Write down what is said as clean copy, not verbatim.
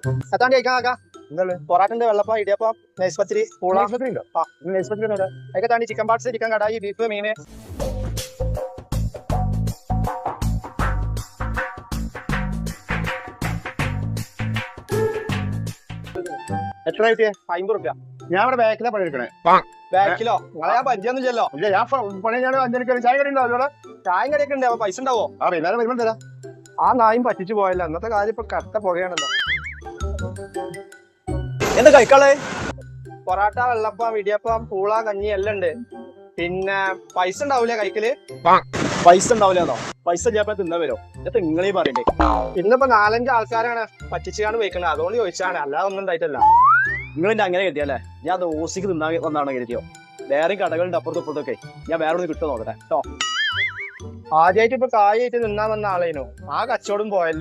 എത്താണ്ട് കഴിക്കാൻ എന്താണ് പൊറാട്ടുണ്ട്, വെള്ളപ്പം, ഇടിയപ്പം, നൈസ് പത്തിരി, പൂള, ഉണ്ടോ ആ നൈസ്പത്രി അതൊക്കെ താണ്ടി chicken parts, chicken kadai, beef, മീന്. എത്ര കിട്ടിയേ? 50 റുപ്യ ഞാൻ ഇവിടെ ബാക്കിലെ പണിയെടുക്കണേ. ബാക്കിലോ? നിങ്ങളെ ഞാൻ പരിചയമൊന്നുമില്ലല്ലോ. ഇല്ല ഞാൻ പണി ഞാൻ 5 മണിക്ക് ചായ കടി ഉണ്ടാവും ഇവിടെ. ചായം കടിയൊക്കെ ഉണ്ട്, അപ്പൊ പൈസ ഉണ്ടാവോ? ആ വൈകുന്നേരം വരുമ്പോൾ തരാം. ആ നായും പറ്റിച്ചു പോയല്ലോ. അന്നത്തെ കാര്യം ഇപ്പൊ കറുത്ത പുകയാണല്ലോ. എന്താ കഴിക്കാളെ? പൊറാട്ട, വെള്ളപ്പം, ഇടിയപ്പം, പൂള, കഞ്ഞി എല്ലാം ഉണ്ട്. പിന്നെ പൈസ ഉണ്ടാവൂലേ കൈക്കല്? പൈസ ഉണ്ടാവില്ലെന്നോ? പൈസ ഞാൻ തിന്നാൻ വരും. എന്നിട്ട് നിങ്ങളീ പറയണ്ടേ? ഇന്നിപ്പോ 4-5 ആൾക്കാരാണ് പറ്റിച്ചാണ് വെക്കുന്നത്, അതുകൊണ്ട് ചോദിച്ചാണ്, അല്ലാതെ ഒന്നും ഉണ്ടായിട്ടല്ല. നിങ്ങൾ എന്റെ അങ്ങനെ കരുതിയല്ലേ? ഞാൻ അത് ഓസിക്ക് തിന്നാൻ വന്നാണ് കരുതിയോ? വേറെ കടകളുണ്ട് അപ്പുറത്തും ഇപ്പുറത്തൊക്കെ. ഞാൻ വേറെ ഒന്ന് കിട്ടുമോ നോക്കട്ടെ കേട്ടോ. ആദ്യമായിട്ട് ഇപ്പൊ കായായിട്ട് നിന്നാൻ വന്ന ആളേനു, ആ കച്ചവടം പോയല്ലോ.